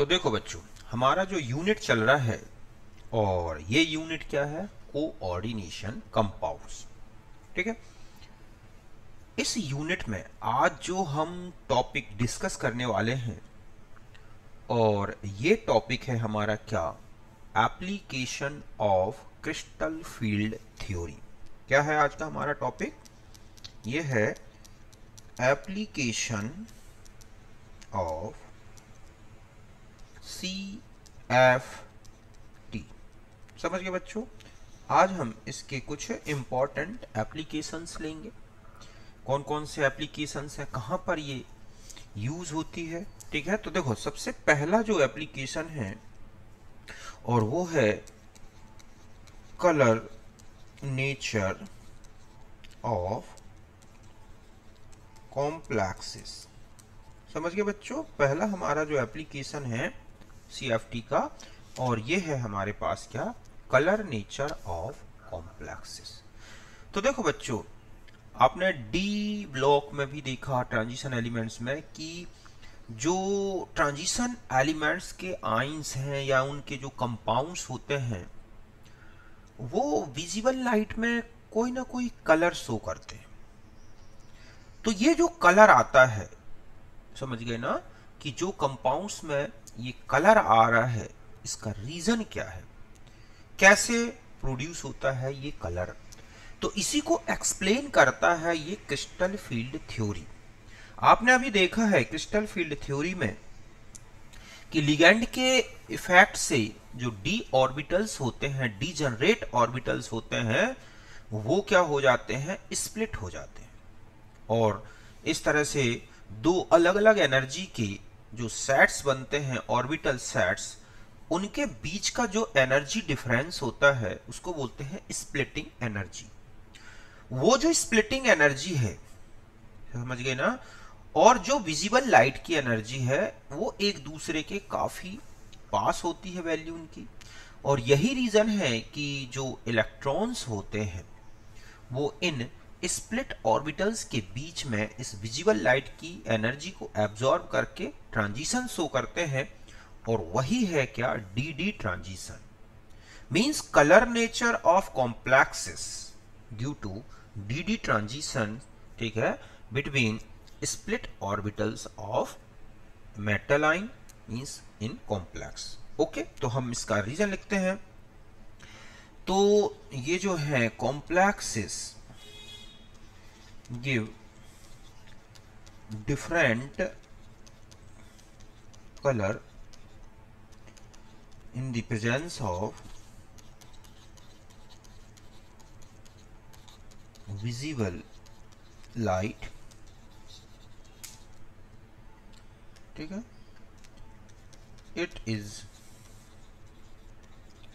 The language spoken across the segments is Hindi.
तो देखो बच्चों, हमारा जो यूनिट चल रहा है और ये यूनिट क्या है? Coordination compounds. ठीक है। इस यूनिट में आज जो हम टॉपिक डिस्कस करने वाले हैं और ये टॉपिक है हमारा क्या? Application of crystal field theory. क्या है आज का हमारा टॉपिक? ये है एप्लीकेशन ऑफ CFT। समझ गए बच्चों? आज हम इसके कुछ इंपॉर्टेंट एप्लीकेशंस लेंगे। कौन कौन से एप्लीकेशंस हैं, कहाँ पर ये यूज होती है। ठीक है। तो देखो, सबसे पहला जो एप्लीकेशन है और वो है कलर नेचर ऑफ कॉम्प्लेक्सेस। समझ गए बच्चों? पहला हमारा जो एप्लीकेशन है CFT का, और ये है हमारे पास क्या? Colour nature of complexes. तो देखो बच्चों, आपने डी ब्लॉक में भी देखा ट्रांजिशन एलिमेंट्स में कि जो ट्रांजिशन एलिमेंट्स के आइंस हैं या उनके जो कंपाउंड्स होते हैं वो विजिबल लाइट में कोई ना कोई कलर शो करते हैं। तो ये जो कलर आता है, समझ गए ना, कि जो कंपाउंड्स में ये कलर आ रहा है इसका रीजन क्या है, कैसे प्रोड्यूस होता है ये कलर। तो इसी को एक्सप्लेन करता है ये क्रिस्टल फील्ड थ्योरी। आपने अभी देखा है क्रिस्टल फील्ड थ्योरी में कि लिगेंड के इफेक्ट से जो डी ऑर्बिटल्स होते हैं, डीजनरेट ऑर्बिटल्स होते हैं, वो क्या हो जाते हैं? स्प्लिट हो जाते हैं। और इस तरह से दो अलग अलग एनर्जी के जो सेट्स बनते हैं, ऑर्बिटल सेट्स, उनके बीच का जो एनर्जी डिफरेंस होता है उसको बोलते हैं स्प्लिटिंग एनर्जी। वो जो स्प्लिटिंग एनर्जी है, समझ गए ना, और जो विजिबल लाइट की एनर्जी है वो एक दूसरे के काफी पास होती है वैल्यू उनकी। और यही रीजन है कि जो इलेक्ट्रॉन्स होते हैं वो इन स्प्लिट ऑर्बिटल्स के बीच में इस विजिबल लाइट की एनर्जी को एब्जॉर्ब करके ट्रांजिशन शो करते हैं, और वही है क्या? D transition. Means colour nature of complexes due to d transition, ठीक है, between split orbitals of metal ion means in complex. Okay, तो हम इसका रीजन लिखते हैं। तो ये जो है complexes give different colour in the presence of visible light। ठीक है। it is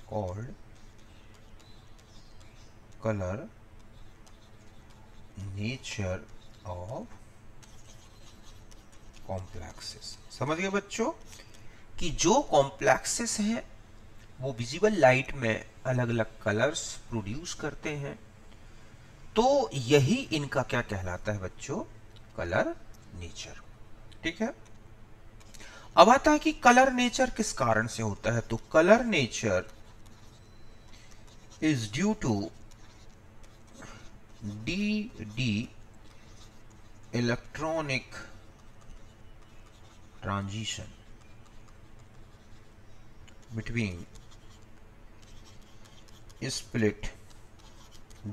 called color nature of complexes। समझ गए बच्चों कि जो कॉम्प्लेक्सेस हैं वो विजिबल लाइट में अलग अलग कलर्स प्रोड्यूस करते हैं। तो यही इनका क्या कहलाता है बच्चों? Colour nature. ठीक है। अब आता है कि कलर नेचर किस कारण से होता है। तो colour nature is due to d electronic transition between split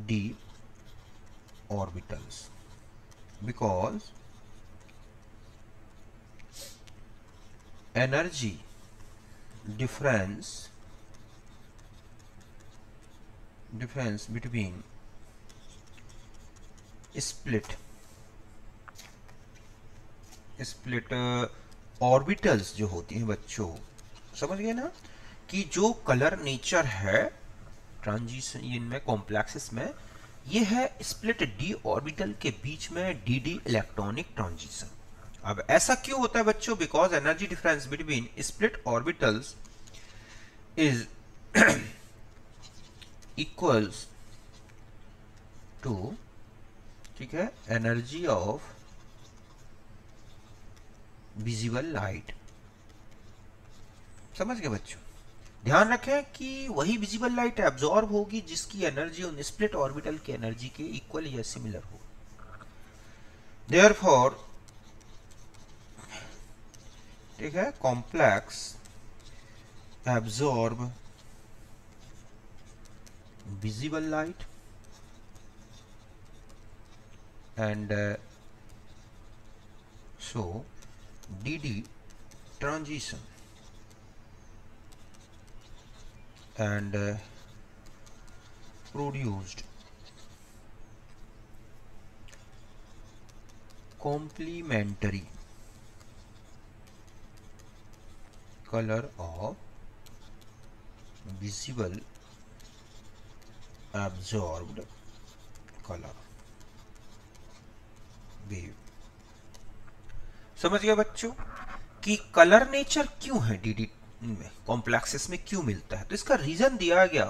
d orbitals, because energy difference between split orbitals जो होती हैं बच्चों, समझ गए ना, कि जो कलर नेचर है ट्रांजिशन इनमें कॉम्प्लेक्सेस में, ये है स्प्लिट डी ऑर्बिटल के बीच में डी इलेक्ट्रॉनिक ट्रांजिशन। अब ऐसा क्यों होता है बच्चों? Because energy difference between split orbitals is equals to, ठीक है, एनर्जी ऑफ विजिबल लाइट समझ गए बच्चों? ध्यान रखें कि वही विजिबल लाइट एब्जॉर्ब होगी जिसकी एनर्जी उन स्प्लिट ऑर्बिटल की एनर्जी के इक्वल या सिमिलर हो। देयरफॉर, ठीक है, complex absorb visible light and so DD transition and produced complementary color of visible absorbed color wave। समझ गए बच्चों कि कलर नेचर क्यों है डीडी में, कॉम्प्लेक्सेस में क्यों मिलता है? तो इसका रीजन दिया गया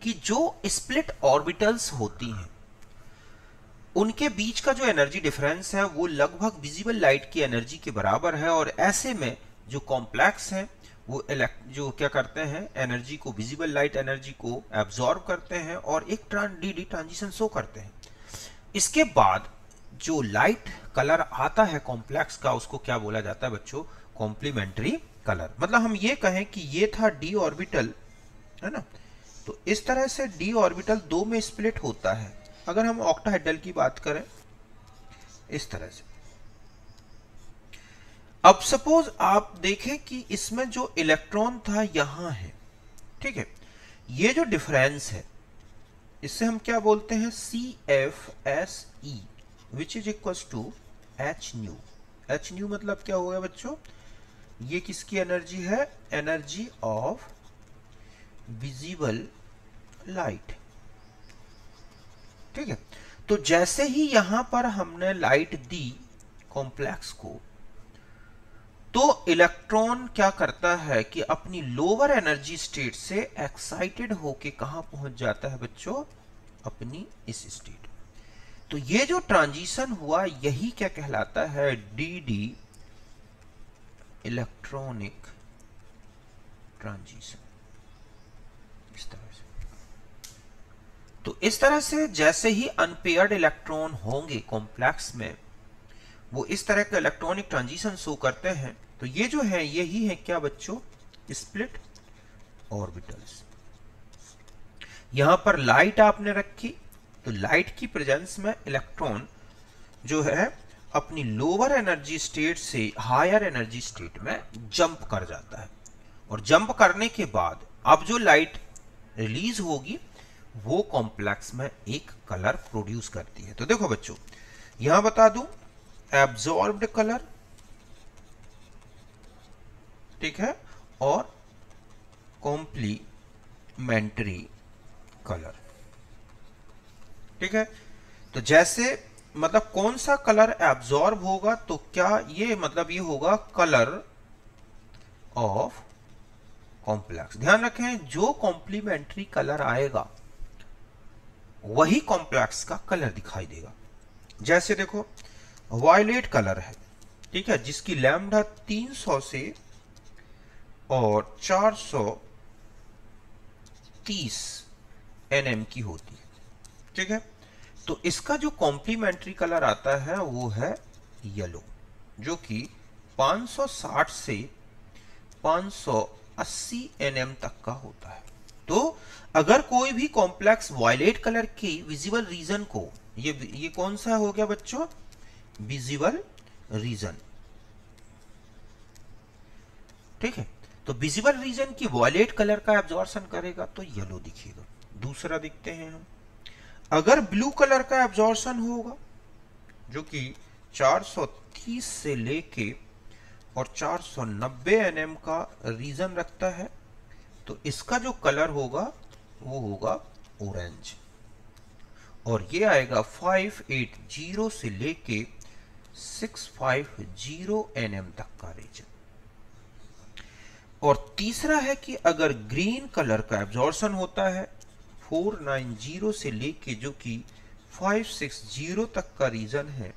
कि जो स्प्लिट ऑर्बिटल्स होती हैं उनके बीच का जो एनर्जी डिफरेंस है वो लगभग विजिबल लाइट की एनर्जी के बराबर है, और ऐसे में जो कॉम्प्लेक्स है वो जो क्या करते हैं, एनर्जी को, विजिबल लाइट एनर्जी को एब्जॉर्ब करते हैं और एक डीडी ट्रांजिशन शो करते हैं। इसके बाद जो लाइट कलर आता है कॉम्प्लेक्स का उसको क्या बोला जाता है बच्चों? Complementary colour. मतलब हम ये कहें कि ये था डी ऑर्बिटल, है ना, तो इस तरह से डी ऑर्बिटल दो में स्प्लिट होता है। अगर हम ऑक्टाहेड्रल की बात करें इस तरह से, अब सपोज आप देखें कि इसमें जो इलेक्ट्रॉन था यहां है, ठीक है, ये जो डिफरेंस है इससे हम क्या बोलते हैं? CFSE which is equals to H nu. H nu मतलब क्या होगा बच्चों? ये किसकी एनर्जी है? एनर्जी ऑफ विजिबल लाइट, ठीक है। तो जैसे ही यहां पर हमने लाइट दी कॉम्प्लेक्स को, तो इलेक्ट्रॉन क्या करता है कि अपनी लोअर एनर्जी स्टेट से एक्साइटेड होके कहां पहुंच जाता है बच्चों? अपनी इस स्टेट। तो ये जो ट्रांजिशन हुआ यही क्या कहलाता है? DD electronic transition. इस तरह से, तो इस तरह से जैसे ही अनपेयर्ड इलेक्ट्रॉन होंगे कॉम्प्लेक्स में, वो इस तरह का इलेक्ट्रॉनिक ट्रांजिशन शो करते हैं। तो ये जो है यही है क्या बच्चों? Split orbitals. यहां पर लाइट आपने रखी, तो लाइट की प्रेजेंस में इलेक्ट्रॉन जो है अपनी लोअर एनर्जी स्टेट से हायर एनर्जी स्टेट में जंप कर जाता है, और जंप करने के बाद अब जो लाइट रिलीज होगी वो कॉम्प्लेक्स में एक कलर प्रोड्यूस करती है। तो देखो बच्चों, यहां बता दूं, एब्जॉर्ब्ड कलर, ठीक है, और कॉम्प्लीमेंट्री कलर, ठीक है। तो जैसे मतलब कौन सा कलर एब्जॉर्ब होगा, तो क्या ये मतलब ये होगा कलर ऑफ कॉम्प्लेक्स। ध्यान रखें, जो कॉम्प्लीमेंट्री कलर आएगा वही कॉम्प्लेक्स का कलर दिखाई देगा। जैसे देखो, वायलेट कलर है, ठीक है, जिसकी लैम्डा 300 से और 430 nm की होती है, ठीक है। तो इसका जो कॉम्प्लीमेंट्री कलर आता है वो है येलो, जो कि 560 से 580 nm तक का होता है। तो अगर कोई भी कॉम्प्लेक्स वायलेट कलर की विजिबल रीजन को, ये कौन सा हो गया बच्चों? विजिबल रीजन, ठीक है। तो विजिबल रीजन की वायलेट कलर का एब्जॉर्प्शन करेगा तो येलो दिखेगा। दूसरा देखते हैं हम, अगर ब्लू कलर का एब्जॉर्प्शन होगा जो कि 430 से लेके और 490 nm का रीजन रखता है, तो इसका जो कलर होगा वो होगा ऑरेंज, और ये आएगा 580 से लेके 650 nm तक का रीजन। और तीसरा है कि अगर ग्रीन कलर का एब्जॉर्प्शन होता है 490 से लेके जो कि 560 तक का रीजन है,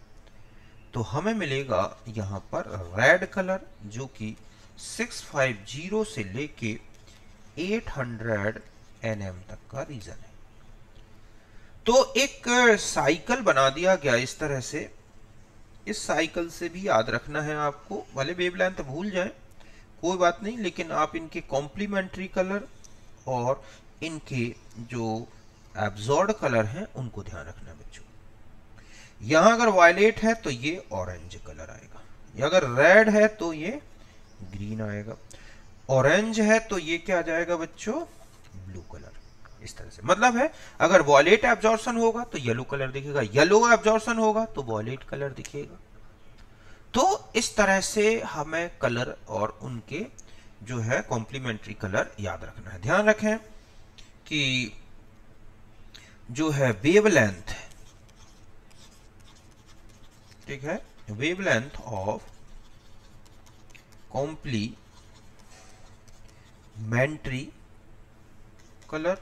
तो हमें मिलेगा यहां पर रेड कलर जो कि 650 से लेके 800 nm तक का रीजन है। तो एक साइकिल बना दिया गया इस तरह से। इस साइकिल से भी याद रखना है आपको, भले वेवलेंथ भूल जाए कोई बात नहीं, लेकिन आप इनके कॉम्प्लीमेंट्री कलर और इनके जो एब्जॉर्ब कलर हैं उनको ध्यान रखना बच्चों। यहां अगर वायलेट है तो ये ऑरेंज कलर आएगा, या अगर रेड है तो ये ग्रीन आएगा, ऑरेंज है तो ये क्या आ जाएगा बच्चों, ब्लू कलर। इस तरह से मतलब है, अगर वॉयलेट एब्जॉर्प्शन होगा तो येलो कलर दिखेगा, येलो एब्जॉर्प्शन होगा तो वॉयलेट कलर दिखेगा। तो इस तरह से हमें कलर और उनके जो है कॉम्प्लीमेंट्री कलर याद रखना है। ध्यान रखें कि जो है वेवलेंथ, ठीक है, wavelength of complementary color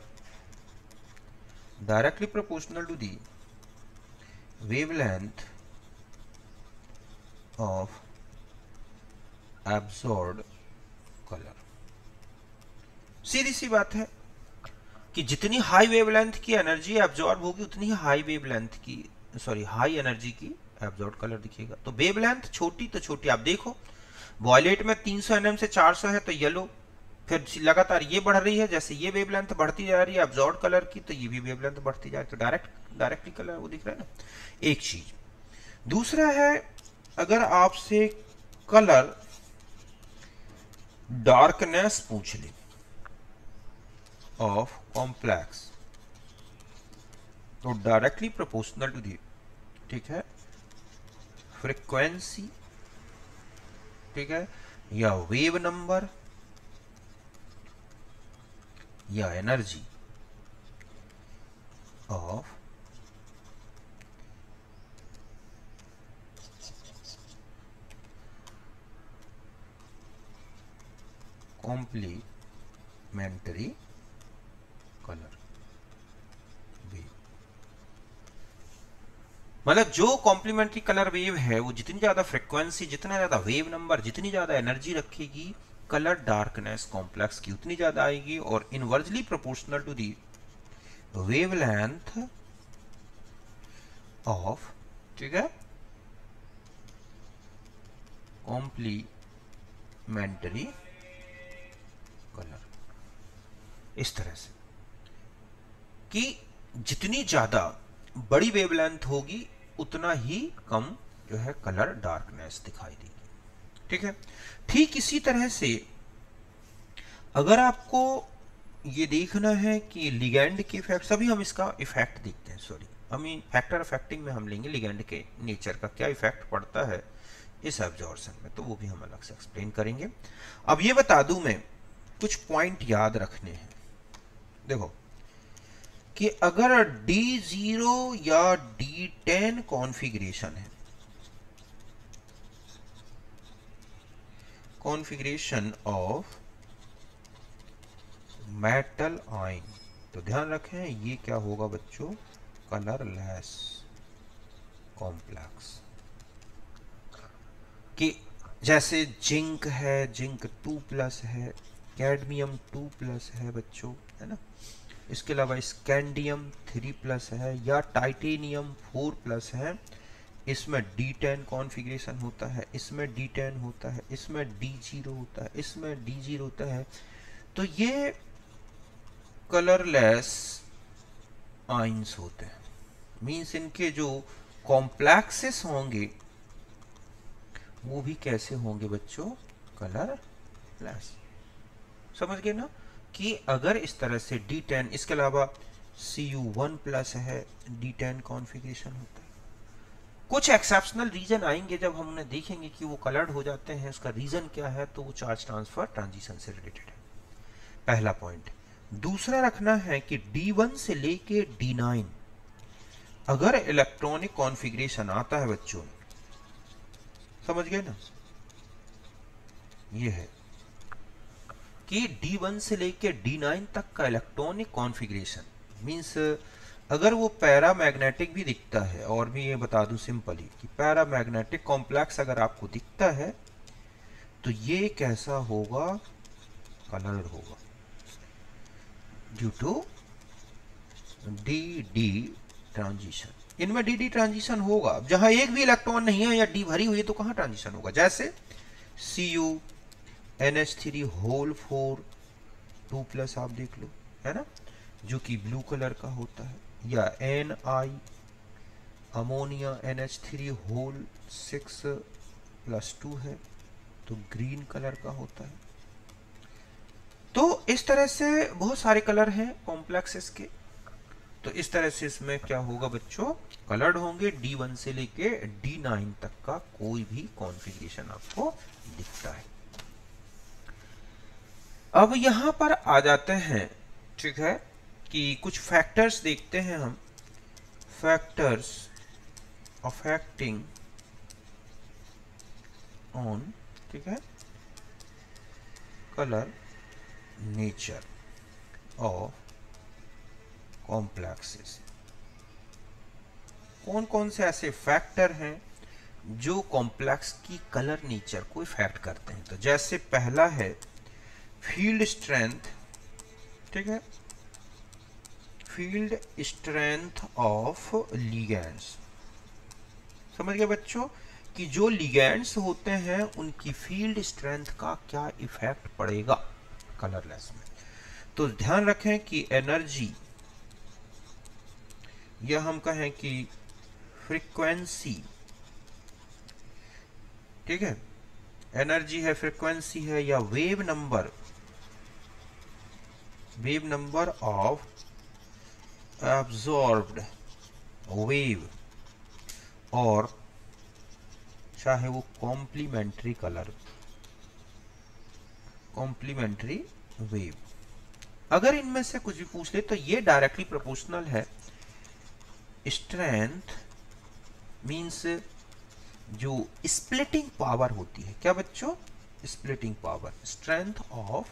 directly proportional to the wavelength of absorbed color। सीधी सी बात है कि जितनी हाई वेवलेंथ की एनर्जी एब्जॉर्ब होगी उतनी ही हाई वेवलेंथ की हाई एनर्जी की एब्जॉर्ब कलर दिखेगा। तो वेवलेंथ छोटी तो छोटी, आप देखो वॉयलेट में 300 nm से 400 है तो येलो, फिर लगातार ये बढ़ रही है, जैसे ये वेवलेंथ बढ़ती जा रही है एब्जॉर्ब कलर की तो ये भी वेवलेंथ बढ़ती जा रही है, तो डायरेक्टली कलर वो दिख रहा है ना, एक चीज। दूसरा है, अगर आपसे कलर डार्कनेस पूछ ले ऑफ कॉम्प्लेक्स तो डायरेक्टली प्रोपोर्शनल टू दी, ठीक है, फ्रीक्वेंसी, ठीक है, या वेव नंबर या energy of complementary colour wave. मतलब जो कॉम्प्लीमेंट्री कलर वेव है वो जितनी ज्यादा फ्रीक्वेंसी, जितना ज्यादा वेव नंबर, जितनी ज्यादा एनर्जी रखेगी, कलर डार्कनेस कॉम्प्लेक्स की उतनी ज्यादा आएगी, और inversely proportional to the wavelength of, ठीक है, कॉम्प्लीमेंट्री कलर। इस तरह से कि जितनी ज्यादा बड़ी वेवलेंथ होगी उतना ही कम जो है कलर डार्कनेस दिखाई देगी, ठीक है। ठीक इसी तरह से अगर आपको ये देखना है कि लिगैंड के इफेक्ट, अभी हम इसका इफेक्ट देखते हैं, हम फैक्टर अफेक्टिंग में हम लेंगे लिगैंड के नेचर का क्या इफेक्ट पड़ता है इस एब्जॉर्प्शन में, तो वो भी हम अलग से एक्सप्लेन करेंगे। अब ये बता दूं मैं, कुछ पॉइंट याद रखने हैं। देखो कि अगर D0 या D10 कॉन्फ़िगरेशन है, कॉन्फ़िगरेशन ऑफ मेटल आयन, तो ध्यान रखें ये क्या होगा बच्चों, कलरलेस कॉम्प्लेक्स। कि जैसे जिंक है, जिंक 2+ है, कैडमियम 2+ है बच्चों, है ना। इसके अलावा स्कैंडियम 3+ है, या टाइटेनियम 4+ है। इसमें D10 कॉन्फ़िगरेशन होता है, इसमें D10 होता है, इसमें D0 होता है, इसमें D0 होता है। तो ये कलरलेस आयंस होते हैं, मीन्स इनके जो कॉम्प्लेक्सेस होंगे वो भी कैसे होंगे बच्चों, कलरलेस। समझ गए ना कि अगर इस तरह से D10, इसके अलावा Cu1+ है, D10 कॉन्फ़िगरेशन होता है। कुछ एक्सेप्शनल रीजन आएंगे जब हम उन्हें देखेंगे कि वो कलर्ड हो जाते हैं, उसका रीजन क्या है, तो वो चार्ज ट्रांसफर ट्रांजिशन से रिलेटेड है, पहला पॉइंट। दूसरा रखना है कि D1 से लेके D9 अगर इलेक्ट्रॉनिक कॉन्फ़िगरेशन आता है बच्चों, समझ गए ना, ये है कि D1 से लेके D9 तक का इलेक्ट्रॉनिक कॉन्फ़िगरेशन मींस अगर वो पैरामैग्नेटिक भी दिखता है, और भी ये बता दूं सिंपली कि पैरामैग्नेटिक कॉम्प्लेक्स अगर आपको दिखता है तो ये कैसा होगा, कलर्ड होगा due to d d transition. इनमें डी डी ट्रांजिशन होगा, जहां एक भी इलेक्ट्रॉन नहीं है या डी भरी हुई है तो कहां ट्रांजिशन होगा, जैसे Cu NH3 होल 4 2+ आप देख लो, है ना, जो कि ब्लू कलर का होता है, या Ni अमोनिया NH3 होल 6+2 है तो ग्रीन कलर का होता है। तो इस तरह से बहुत सारे कलर हैं कॉम्प्लेक्सेस के। तो इस तरह से इसमें क्या होगा बच्चों, कलर्ड होंगे। D1 से लेके D9 तक का कोई भी कॉन्फ़िगरेशन आपको दिखता है। अब यहां पर आ जाते हैं, ठीक है, कि कुछ फैक्टर्स देखते हैं हम, फैक्टर्स अफेक्टिंग ऑन, ठीक है, कलर नेचर ऑफ कॉम्प्लेक्सेस। कौन कौन से ऐसे फैक्टर हैं जो कॉम्प्लेक्स की कलर नेचर को इफेक्ट करते हैं। तो जैसे पहला है फील्ड स्ट्रेंथ, ठीक है, फील्ड स्ट्रेंथ ऑफ लिगैंड्स। समझ गए बच्चों कि जो लिगैंड्स होते हैं उनकी फील्ड स्ट्रेंथ का क्या इफेक्ट पड़ेगा कलरलेस में। तो ध्यान रखें कि एनर्जी, या हम कहें कि फ्रीक्वेंसी, ठीक है, एनर्जी है, फ्रीक्वेंसी है, या wave number of absorbed wave, और चाहे वो कॉम्प्लीमेंट्री कलर, कॉम्प्लीमेंट्री वेव, अगर इनमें से कुछ भी पूछ ले तो ये डायरेक्टली प्रोपोर्शनल है। स्ट्रेंथ मींस जो स्प्लिटिंग पावर होती है, क्या बच्चों, splitting power, strength of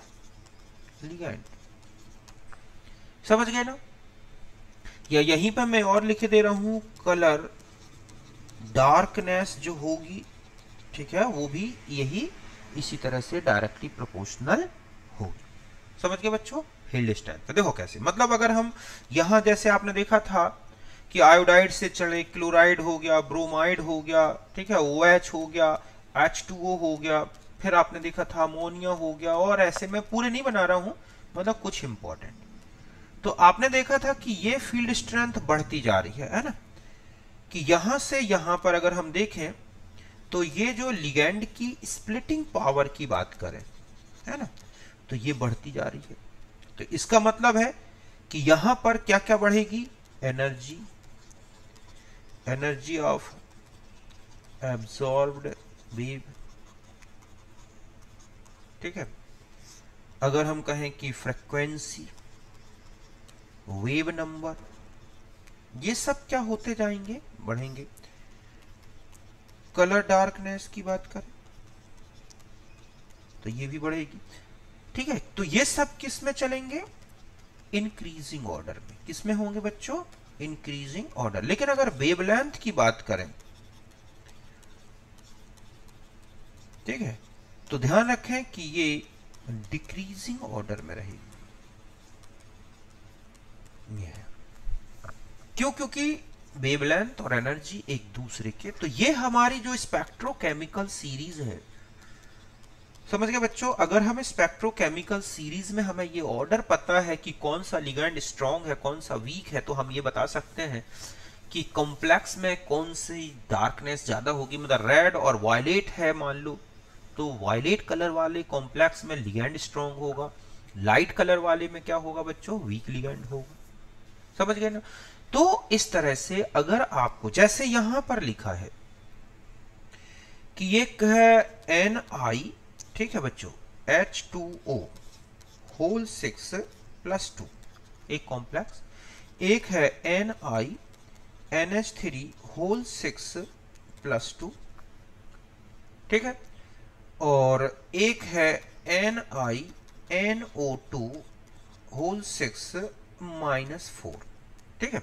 ligand. समझ गए ना। या यहीं पर मैं और लिख दे रहा हूं, कलर डार्कनेस जो होगी, ठीक है, वो भी यही इसी तरह से डायरेक्टली प्रोपोर्शनल होगी। समझ गए बच्चों। फील्ड स्ट्रेंथ तो देखो कैसे, मतलब अगर हम यहां जैसे आपने देखा था कि आयोडाइड से चले, क्लोराइड हो गया, ब्रोमाइड हो गया, ठीक है, OH हो गया, H2O हो गया, फिर आपने देखा था अमोनिया हो गया, और ऐसे मैं पूरे नहीं बना रहा हूं, मतलब कुछ इंपॉर्टेंट। तो आपने देखा था कि ये फील्ड स्ट्रेंथ बढ़ती जा रही है ना, कि यहां से यहां पर अगर हम देखें तो ये जो लिगैंड की स्प्लिटिंग पावर की बात करें, है ना, तो ये बढ़ती जा रही है। तो इसका मतलब है कि यहां पर क्या क्या बढ़ेगी, energy, energy of absorbed wave, ठीक है। अगर हम कहें कि फ्रीक्वेंसी, वेव नंबर, ये सब क्या होते जाएंगे, बढ़ेंगे। कलर डार्कनेस की बात करें तो ये भी बढ़ेगी, ठीक है। तो ये सब किस में चलेंगे, इंक्रीजिंग ऑर्डर में। किस में होंगे बच्चों, इंक्रीजिंग ऑर्डर। लेकिन अगर वेवलेंथ की बात करें, ठीक है, तो ध्यान रखें कि ये डिक्रीजिंग ऑर्डर में रहेगी। क्यों, क्योंकि वेवलेंथ और एनर्जी एक दूसरे के, तो ये हमारी जो स्पेक्ट्रोकेमिकल सीरीज है, समझ गए बच्चों। अगर हमें स्पेक्ट्रोकेमिकल सीरीज में हमें ये ऑर्डर पता है कि कौन सा लिगैंड स्ट्रांग है, कौन सा वीक है, तो हम ये बता सकते हैं कि कॉम्प्लेक्स में कौन सी डार्कनेस ज्यादा होगी। मतलब रेड और वायलेट है मान लो, तो वायलेट कलर वाले कॉम्प्लेक्स में लिगैंड स्ट्रांग होगा, लाइट कलर वाले में क्या होगा बच्चों, वीक लिगैंड होगा। समझ गए ना। तो इस तरह से अगर आपको जैसे यहां पर लिखा है कि एक है Ni, ठीक है बच्चों, H2O होल 6+2 एक कॉम्प्लेक्स, एक है Ni NH3 होल 6+2, ठीक है, और एक है Ni NO2 होल 6-4, ठीक है।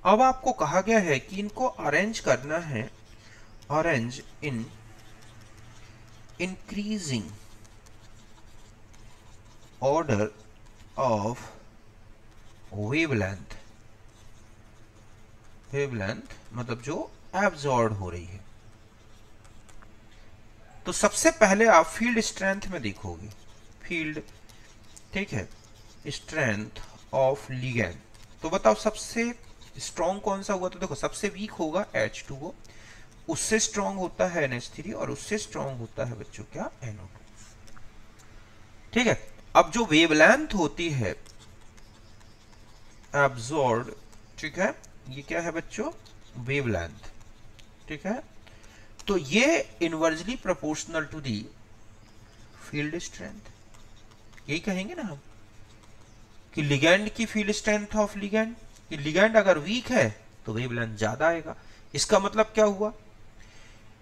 अब आपको कहा गया है कि इनको अरेंज करना है, arrange increasing order of wavelength, wavelength मतलब जो एब्जॉर्ब हो रही है। तो सबसे पहले आप फील्ड स्ट्रेंथ में देखोगे, फील्ड, ठीक है, स्ट्रेंथ ऑफ लिगैंड। तो बताओ सबसे स्ट्रॉन्ग कौन सा हुआ? तो देखो सबसे वीक होगा H2O, उससे स्ट्रॉन्ग होता है NH3 और उससे स्ट्रॉन्ग होता है बच्चों क्या? NO2। ठीक है, अब जो वेवलेंथ होती है एब्जॉर्ब, ठीक है, ये क्या है बच्चों? वेवलेंथ, ठीक है। तो ये inversely proportional to the field strength, यही कहेंगे ना हम कि लिगैंड की फील्ड स्ट्रेंथ ऑफ लिगैंड, कि लिगैंड अगर वीक है तो वेवलेंथ ज्यादा आएगा। इसका मतलब क्या हुआ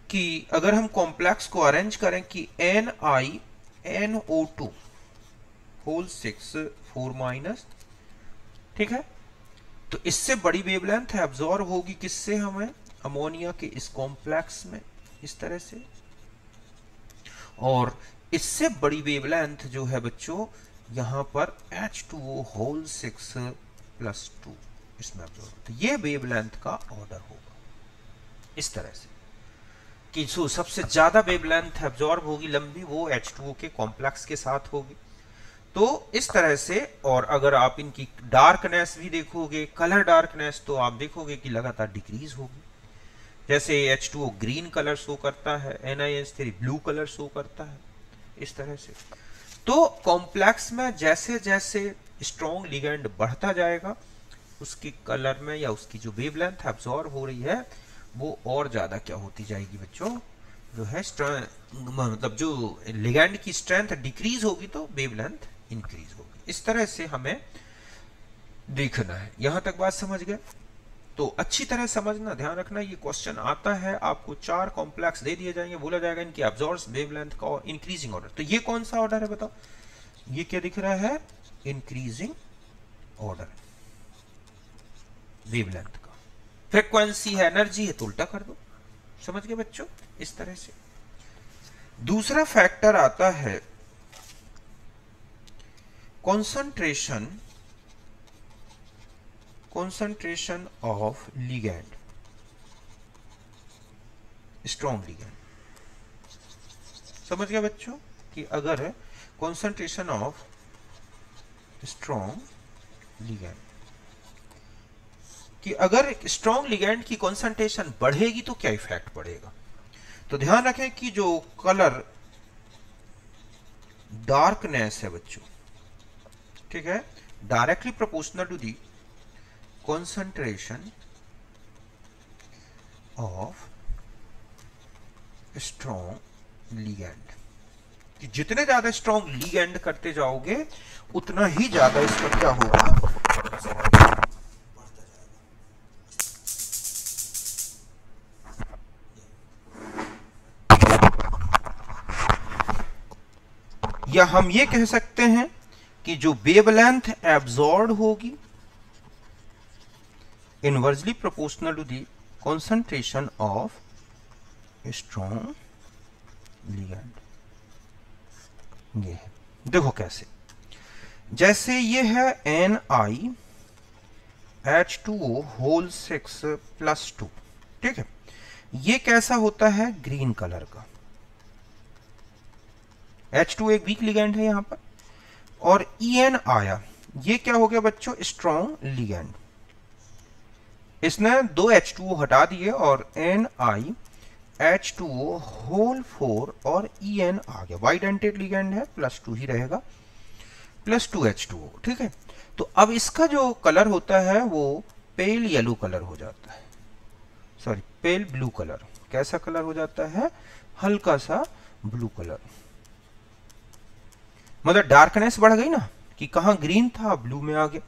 कि अगर हम कॉम्प्लेक्स को अरेंज करें कि NiNO2 होल 6 4 माइनस, ठीक है, तो इससे बड़ी वेवलेंथ एब्जॉर्ब होगी किससे? हमें अमोनिया के इस कॉम्प्लेक्स में, इस तरह से। और इससे बड़ी वेवलेंथ जो है बच्चों यहां पर H2O होल 6 प्लस 2 इसमें एब्जॉर्ब। तो ये वेवलेंथ का ऑर्डर होगा इस तरह से कि जो सबसे ज्यादा वेवलेंथ एब्जॉर्ब होगी लंबी, वो H2O के कॉम्प्लेक्स के साथ होगी। तो इस तरह से, और अगर आप इनकी डार्कनेस भी देखोगे, कलर डार्कनेस, तो आप देखोगे कि लगातार डिक्रीज होगी। जैसे H2O ग्रीन कलर शो करता है, NiNH3 ब्लू कलर शो करता है, इस तरह से। तो कॉम्प्लेक्स में जैसे जैसे स्ट्रॉन्ग लिगैंड बढ़ता जाएगा, उसकी कलर में या उसकी जो वेवलेंथ एब्जॉर्ब हो रही है वो और ज्यादा क्या होती जाएगी बच्चों? जो है मतलब जो लिगैंड की स्ट्रेंथ डिक्रीज होगी तो वेवलेंथ इंक्रीज होगी। इस तरह से हमें देखना है। यहां तक बात समझ गए? तो अच्छी तरह समझना, ध्यान रखना, ये क्वेश्चन आता है, आपको 4 कॉम्प्लेक्स दे दिए जाएंगे, बोला जाएगा इनकी एब्जॉर्ब वेवलेंथ का इंक्रीजिंग ऑर्डर। तो ये कौन सा ऑर्डर है बताओ? ये क्या दिख रहा है? इंक्रीजिंग ऑर्डर वेवलेंथ का। फ्रीक्वेंसी है, एनर्जी है, तो उल्टा कर दो। समझ गए बच्चों? इस तरह से। दूसरा फैक्टर आता है concentration of ligand, strong ligand. समझ गया बच्चों कि अगर कॉन्सेंट्रेशन ऑफ स्ट्रॉन्ग लिगैंड, कि अगर स्ट्रॉन्ग लिगैंड की कॉन्सेंट्रेशन बढ़ेगी तो क्या इफेक्ट पड़ेगा? तो ध्यान रखें कि जो कलर डार्कनेस है बच्चों, ठीक है, directly proportional to the concentration of strong ligand, कि जितने ज्यादा स्ट्रॉन्ग लिगैंड करते जाओगे उतना ही ज्यादा इसका क्या होगा? या हम ये कह सकते हैं कि जो वेवलेंथ एब्जॉर्ब होगी inversely proportional to the concentration of strong ligand. ये है, देखो कैसे, जैसे ये है NiH2O होल 6 प्लस 2, ठीक है, ये कैसा होता है? ग्रीन कलर का। H2 एक वीक लिगैंड है यहां पर, और En आया, ये क्या हो गया बच्चों? Strong ligand. इसने 2 H2O हटा दिए और NiH2O होल 4 और En आ गया। वाइडेंटेड लिगैंड है, प्लस 2 ही रहेगा, प्लस 2 H2O, ठीक है। तो अब इसका जो कलर होता है वो पेल येलो कलर हो जाता है, सॉरी पेल ब्लू कलर। कैसा कलर हो जाता है? हल्का सा ब्लू कलर। मतलब डार्कनेस बढ़ गई ना, कि कहां ग्रीन था ब्लू में आ गया।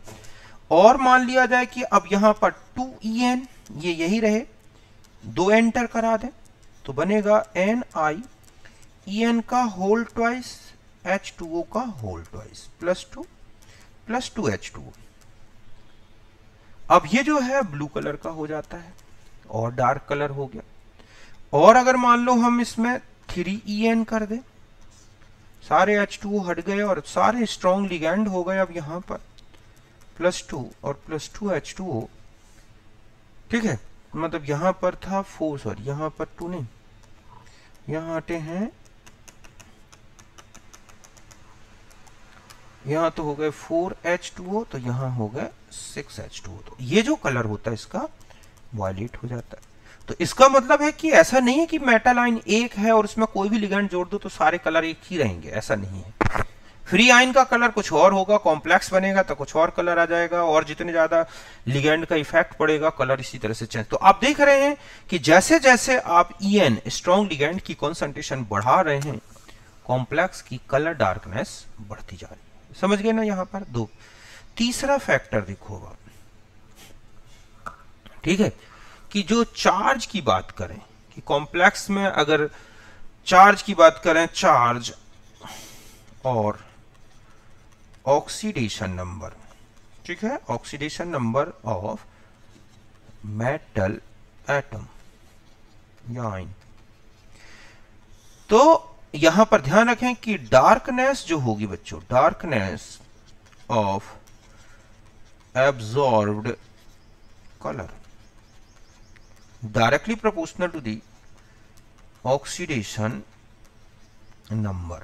और मान लिया जाए कि अब यहां पर 2En ये यही रहे, 2 एंटर करा दें तो बनेगा NiEn का होल ट्वाइस H2O का होल ट्वाइस प्लस 2 H2O। अब ये जो है ब्लू कलर का हो जाता है और डार्क कलर हो गया। और अगर मान लो हम इसमें 3En कर दे, सारे H2O हट गए और सारे स्ट्रॉन्ग लिगैंड हो गए। अब यहां पर +2 और +2 H2O, ठीक है, मतलब यहां पर था 4, सॉरी यहां पर 2 नहीं, यहां आते हैं, यहां तो हो गए 4 H2O, तो यहां हो गए 6 H2O। तो ये जो कलर होता है इसका वायलेट हो जाता है। तो इसका मतलब है कि ऐसा नहीं है कि मेटल आयन एक है और उसमें कोई भी लिगेंड जोड़ दो तो सारे कलर एक ही रहेंगे, ऐसा नहीं है। फ्री आयन का कलर कुछ और होगा, कॉम्प्लेक्स बनेगा तो कुछ और कलर आ जाएगा, और जितने ज्यादा लिगेंड का इफेक्ट पड़ेगा कलर इसी तरह से चेंज। तो आप देख रहे हैं कि जैसे जैसे आप EN स्ट्रॉन्ग लिगेंड की कॉन्सेंट्रेशन बढ़ा रहे हैं, कॉम्प्लेक्स की कलर डार्कनेस बढ़ती जा रही है। समझ गए ना यहां पर दो। तीसरा फैक्टर देखो, ठीक है, कि जो चार्ज की बात करें, कि कॉम्प्लेक्स में अगर चार्ज की बात करें, चार्ज और ऑक्सीडेशन नंबर, ठीक है, oxidation number of metal atom या आयन, तो यहां पर ध्यान रखें कि डार्कनेस जो होगी बच्चों, darkness of absorbed colour directly proportional to the oxidation number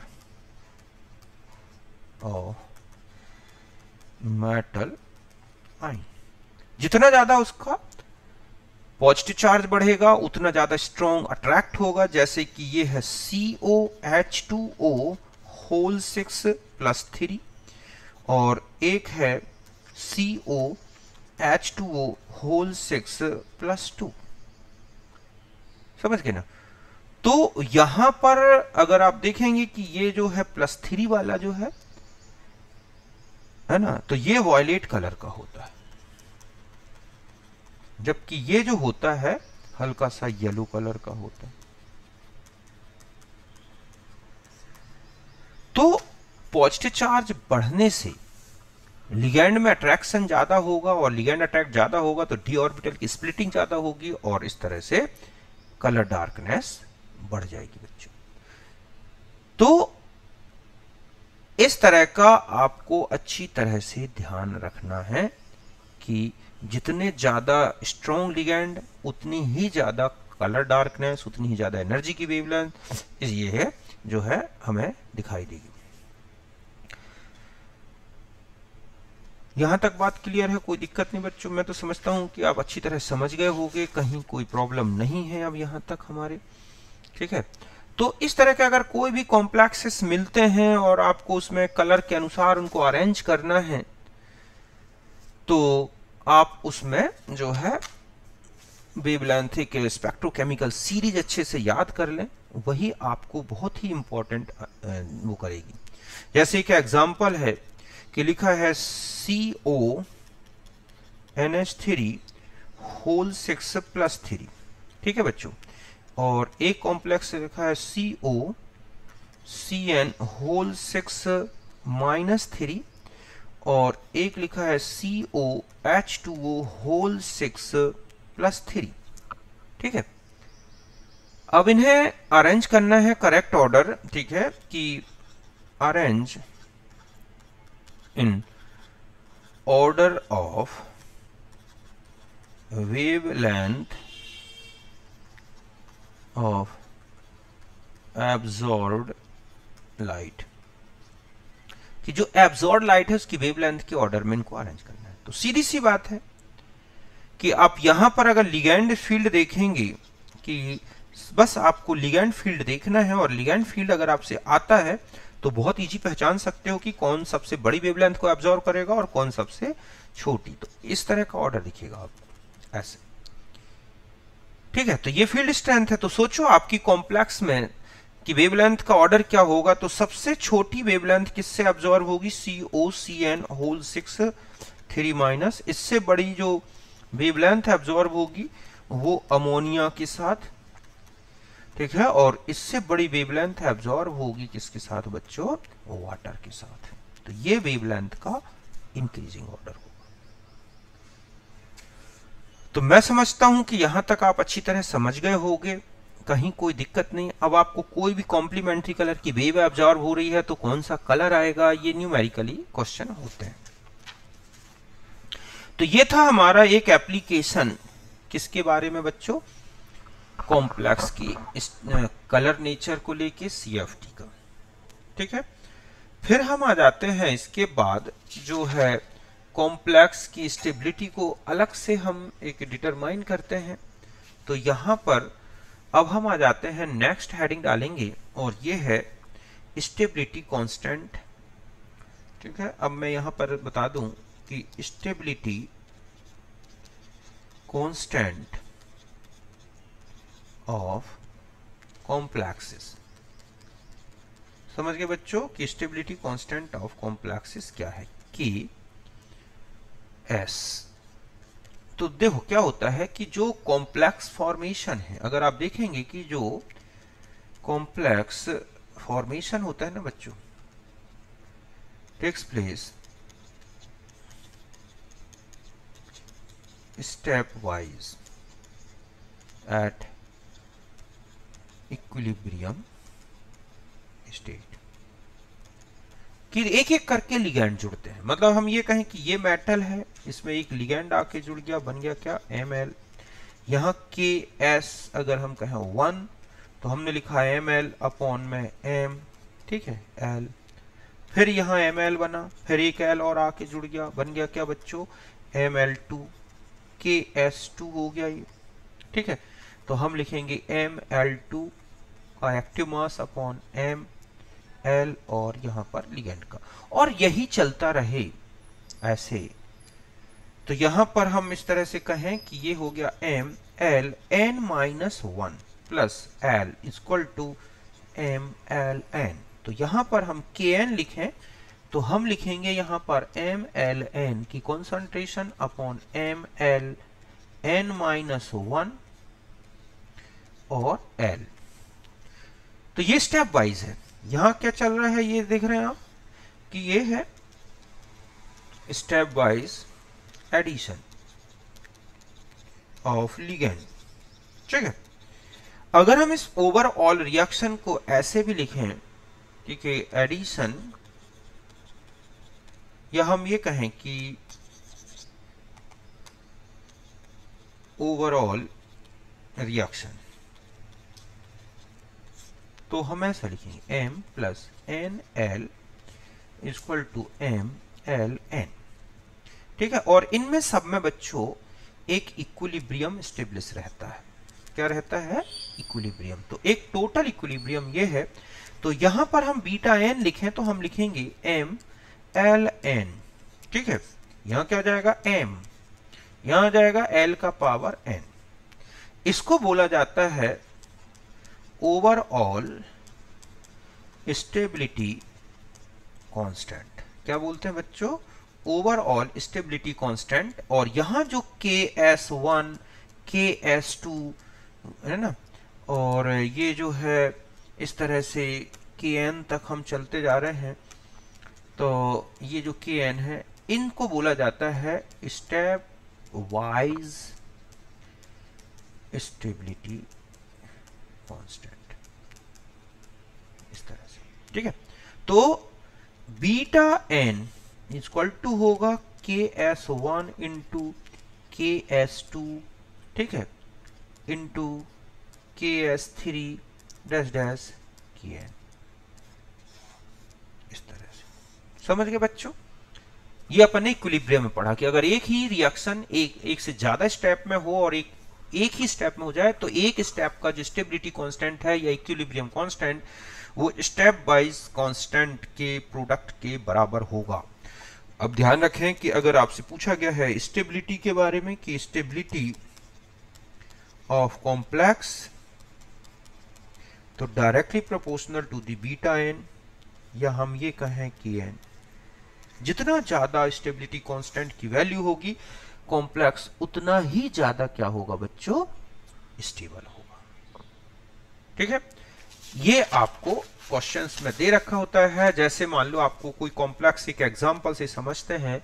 of metal ion। जितना ज्यादा उसका पॉजिटिव चार्ज बढ़ेगा उतना ज्यादा स्ट्रॉन्ग अट्रैक्ट होगा। जैसे कि ये है COH2O होल 6 + 3 और एक है COH2O होल 6 + 2। समझ गए ना। तो यहां पर अगर आप देखेंगे कि ये जो है +3 वाला जो है ना, तो ये वॉयलेट कलर का होता है, जबकि ये जो होता है हल्का सा येलो कलर का होता है। तो पॉजिटिव चार्ज बढ़ने से लिगैंड में अट्रैक्शन ज्यादा होगा, और लिगैंड अट्रैक्ट ज्यादा होगा तो डी ऑर्बिटल की स्प्लिटिंग ज्यादा होगी, और इस तरह से कलर डार्कनेस बढ़ जाएगी बच्चों। तो इस तरह का आपको अच्छी तरह से ध्यान रखना है कि जितने ज्यादा स्ट्रॉन्ग लिगैंड उतनी ही ज्यादा कलर डार्कनेस, उतनी ही ज्यादा एनर्जी की वेवलेंथ ये है जो है हमें दिखाई देगी। यहां तक बात क्लियर है, कोई दिक्कत नहीं बच्चों। मैं तो समझता हूं कि आप अच्छी तरह समझ गए होंगे, कहीं कोई प्रॉब्लम नहीं है अब यहां तक हमारे, ठीक है। तो इस तरह के अगर कोई भी कॉम्प्लेक्सेस मिलते हैं और आपको उसमें कलर के अनुसार उनको अरेंज करना है, तो आप उसमें जो है वेवलेंथ के स्पेक्ट्रोकेमिकल सीरीज अच्छे से याद कर लें, वही आपको बहुत ही इंपॉर्टेंट वो करेगी। जैसे कि एग्जांपल है कि लिखा है CONH3 होल 6 + 3, ठीक है बच्चों, और एक कॉम्प्लेक्स लिखा है COCN होल 6 - 3 और एक लिखा है COH2O होल 6 + 3, ठीक है। अब इन्हें अरेंज करना है करेक्ट ऑर्डर, ठीक है, कि arrange in order of wavelength of absorbed light, कि जो एब्जॉर्ब लाइट है उसकी वेवलेंथ के ऑर्डर में इनको अरेंज करना है। तो सीधी सी बात है कि आप यहां पर अगर लिगैंड फील्ड देखेंगे, कि बस आपको लिगैंड फील्ड देखना है, और लिगैंड फील्ड अगर आपसे आता है तो बहुत इजी पहचान सकते हो कि कौन सबसे बड़ी वेवलेंथ को एब्जॉर्ब करेगा और कौन सबसे छोटी। तो इस तरह का ऑर्डर दिखेगा आपको ऐसे, ठीक है। तो ये फील्ड स्ट्रेंथ है। तो सोचो आपकी कॉम्प्लेक्स में कि वेवलेंथ का ऑर्डर क्या होगा, तो सबसे छोटी वेवलेंथ किससे एब्जॉर्ब होगी, COCN होल 6 3 - इससे बड़ी जो वेवलेंथ एब्जॉर्ब होगी वो अमोनिया के साथ, ठीक है, और इससे बड़ी वेवलेंथ एब्जॉर्ब होगी किसके साथ बच्चों, वाटर के साथ। तो ये वेवलेंथ का इंक्रीजिंग ऑर्डर होगा। तो मैं समझता हूं कि यहां तक आप अच्छी तरह समझ गए होंगे। कहीं कोई दिक्कत नहीं। अब आपको कोई भी कॉम्प्लीमेंट्री कलर की वेव ऑब्जॉर्व हो रही है तो कौन सा कलर आएगा, ये न्यूमेरिकली क्वेश्चन होते हैं। तो ये था हमारा एक एप्लीकेशन किसके बारे में बच्चों, कॉम्प्लेक्स की कलर नेचर को लेके सीएफटी का। ठीक है, फिर हम आ जाते हैं इसके बाद जो है कॉम्प्लेक्स की स्टेबिलिटी को अलग से हम एक डिटरमाइन करते हैं। तो यहां पर अब हम आ जाते हैं, नेक्स्ट हेडिंग डालेंगे और ये है स्टेबिलिटी कांस्टेंट। ठीक है, अब मैं यहां पर बता दूं कि स्टेबिलिटी कांस्टेंट ऑफ कॉम्प्लेक्सेस। समझ गए बच्चों कि स्टेबिलिटी कांस्टेंट ऑफ कॉम्प्लेक्सेस क्या है, कि एस। तो देखो क्या होता है कि जो कॉम्प्लेक्स फॉर्मेशन है, अगर आप देखेंगे कि जो कॉम्प्लेक्स फॉर्मेशन होता है ना बच्चों, takes place stepwise at equilibrium state, कि एक एक करके लिगैंड जुड़ते हैं। मतलब हम ये कहें कि ये मेटल है, इसमें एक लिगैंड आके जुड़ गया, बन गया क्या, Ml। यहाँ Ks अगर हम कहें 1 तो हमने लिखा Ml अपॉन में M, ठीक है, L। फिर यहाँ Ml बना, फिर एक L और आके जुड़ गया, बन गया क्या बच्चों, Ml2, Ks2 हो गया ये। ठीक है, तो हम लिखेंगे Ml2 का active mass upon M L और यहां पर लिगेंड का, और यही चलता रहे ऐसे। तो यहां पर हम इस तरह से कहें कि ये हो गया M L n-1 plus L equal to M L n। तो यहां पर हम Kn लिखें तो हम लिखेंगे यहां पर M L n की concentration upon M L n-1 और L। तो ये स्टेप वाइज है। यहां क्या चल रहा है ये देख रहे हैं आप कि ये है stepwise addition of ligand. ठीक है, अगर हम इस ओवरऑल रिएक्शन को ऐसे भी लिखें, ठीक है, एडिशन, या हम ये कहें कि ओवरऑल रिएक्शन, तो हम ऐसा लिखेंगे M plus n L equal to M L n। ठीक है, और इनमें सब में बच्चों एक इक्विलिब्रियम स्टेब्लिश रहता है। क्या रहता है, इक्विलिब्रियम। तो एक टोटल इक्विलिब्रियम ये है। तो यहां पर हम बीटा n लिखें तो हम लिखेंगे M L n। ठीक है, यहां क्या हो जाएगा M, यहां आ जाएगा L का पावर n। इसको बोला जाता है ओवरऑल स्टेबिलिटी कांस्टेंट। क्या बोलते हैं बच्चों, ओवरऑल स्टेबिलिटी कांस्टेंट। और यहां जो Ks1 Ks2 है ना, और ये जो है इस तरह से Kn तक हम चलते जा रहे हैं, तो ये जो Kn है इनको बोला जाता है स्टेप वाइज स्टेबिलिटी कांस्टेंट, इस तरह से। ठीक है, तो बीटा n इक्वल टू होगा Ks1 इंटू Ks2, ठीक है, into Ks3 dash dash Kn, इस तरह से। समझ गए बच्चों, ये अपन ने इक्विलिब्रियम में पढ़ा कि अगर एक ही रिएक्शन एक से ज्यादा स्टेप में हो और एक ही स्टेप में हो जाए तो एक स्टेप का जो स्टेबिलिटी कांस्टेंट है या इक्विलिब्रियम कांस्टेंट, वो स्टेप वाइज कांस्टेंट के प्रोडक्ट के बराबर होगा। अब ध्यान रखें कि अगर आपसे पूछा गया है स्टेबिलिटी के बारे में कि स्टेबिलिटी ऑफ कॉम्प्लेक्स, तो directly proportional to the beta n, या हम ये कहें कि n, जितना ज्यादा स्टेबिलिटी कांस्टेंट की वैल्यू होगी कॉम्प्लेक्स उतना ही ज्यादा क्या होगा बच्चों, स्टेबल होगा। ठीक है, ये आपको क्वेश्चंस में दे रखा होता है। जैसे मान लो आपको कोई कॉम्प्लेक्स एक एग्जांपल से समझते हैं,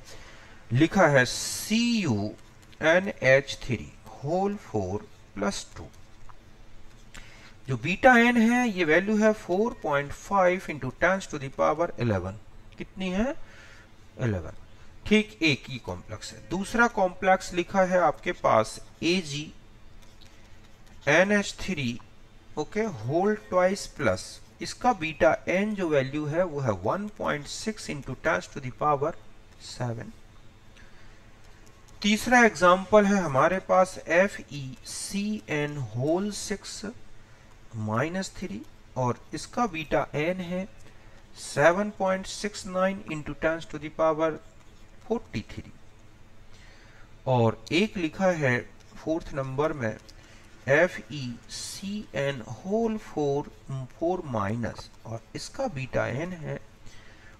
लिखा है CuNH3 होल 4 प्लस 2। जो बीटा एन है ये वैल्यू है 4.5 इंटू 10⁻11। कितनी है? 11। ठीक एक ही कॉम्प्लेक्स है। दूसरा कॉम्प्लेक्स लिखा है आपके पास AgNH3 okay whole twice plus, इसका बीटा एन जो वैल्यू है वो है 1.6 इंटू 10⁻7। तीसरा एग्जाम्पल है हमारे पास FeCN होल 6 -3 और इसका बीटा एन है 7.69 इंटू 10⁻43। और एक लिखा है फोर्थ नंबर में FeCN होल 4 माइनस और इसका बीटा एन है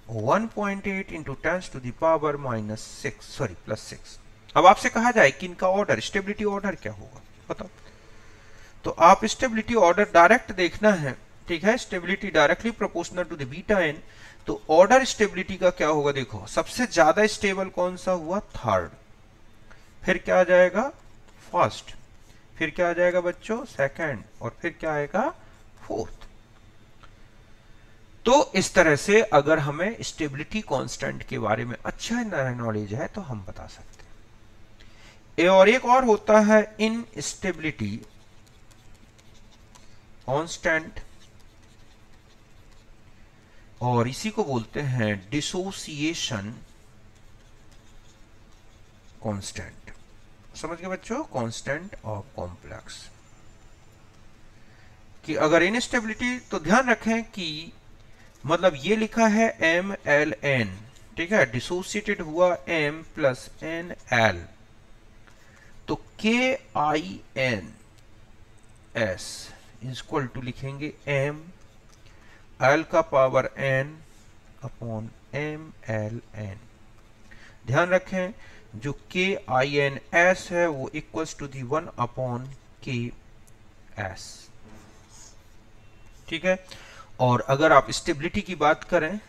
1.8 इंटू 10⁻6 +6। अब आपसे कहा जाए कि इनका ऑर्डर, स्टेबिलिटी ऑर्डर क्या होगा बताओ। तो आप स्टेबिलिटी ऑर्डर डायरेक्ट देखना है, ठीक है, stability directly proportional to the beta n. तो ऑर्डर स्टेबिलिटी का क्या होगा, देखो सबसे ज्यादा स्टेबल कौन सा हुआ, थर्ड, फिर क्या आ जाएगा फर्स्ट, फिर क्या आ जाएगा बच्चों सेकंड, और फिर क्या आएगा फोर्थ। तो इस तरह से अगर हमें स्टेबिलिटी कांस्टेंट के बारे में अच्छा नॉलेज है तो हम बता सकते हैं। और एक और होता है इनस्टेबिलिटी कांस्टेंट, और इसी को बोलते हैं डिसोसिएशन कांस्टेंट। समझ गए बच्चों, कांस्टेंट ऑफ कॉम्प्लेक्स कि अगर इनस्टेबिलिटी, तो ध्यान रखें कि मतलब ये लिखा है MLN, ठीक है, डिसोसिएटेड हुआ M प्लस NL, तो KINS इक्वल टू लिखेंगे M L का पावर N अपॉन MLN। ध्यान रखें जो KINS है वो equals to the 1 upon KS, ठीक है। और अगर आप स्टेबिलिटी की बात करें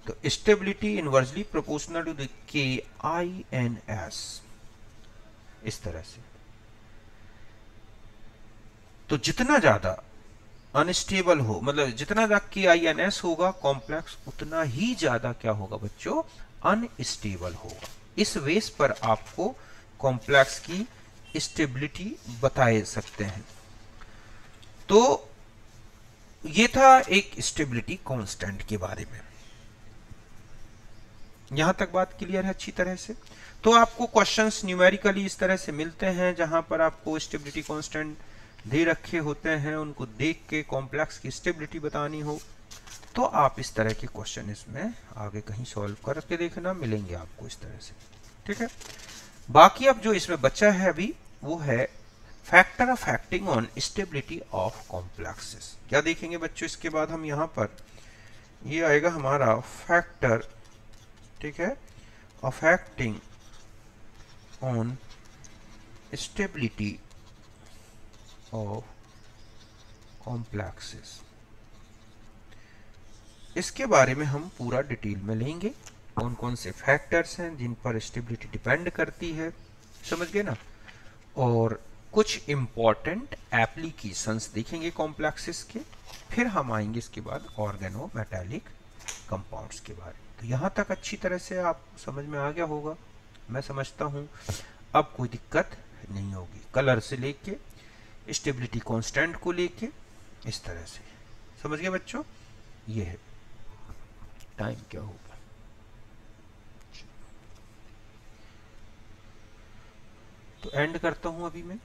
तो stability inversely proportional to the KINS, इस तरह से। तो जितना ज्यादा अनस्टेबल हो, मतलब जितना ज्यादा KINS होगा कॉम्प्लेक्स, उतना ही ज्यादा क्या होगा बच्चों, अनस्टेबल होगा। इस बेस पर आपको कॉम्प्लेक्स की स्टेबिलिटी बताए सकते हैं। तो ये था एक स्टेबिलिटी कांस्टेंट के बारे में। यहां तक बात क्लियर है अच्छी तरह से। तो आपको क्वेश्चंस न्यूमेरिकली इस तरह से मिलते हैं जहां पर आपको स्टेबिलिटी कांस्टेंट दे रखे होते हैं, उनको देख के कॉम्प्लेक्स की स्टेबिलिटी बतानी हो तो आप इस तरह के क्वेश्चन इसमें आगे कहीं सॉल्व करके देखना, मिलेंगे आपको इस तरह से, ठीक है। बाकी अब जो इसमें बचा है अभी वो है factor of acting on stability of complexes. क्या देखेंगे बच्चों इसके बाद हम यहाँ पर, ये आएगा हमारा फैक्टर, ठीक है, of acting on stability of complexes. इसके बारे में हम पूरा डिटेल में लेंगे, कौन कौन से फैक्टर्स हैं जिन पर स्टेबिलिटी डिपेंड करती है, समझ गए ना। और कुछ इंपॉर्टेंट एप्लीकेशंस देखेंगे कॉम्प्लेक्सेस के, फिर हम आएंगे इसके बाद ऑर्गेनो मेटालिक कंपाउंड्स के बारे में। तो यहाँ तक अच्छी तरह से आप समझ में आ गया होगा, मैं समझता हूँ। अब कोई दिक्कत नहीं होगी, कलर से लेके स्टेबिलिटी कांस्टेंट को लेके इस तरह से, समझ गए बच्चों। ये है टाइम क्या होगा, तो एंड करता हूं अभी मैं।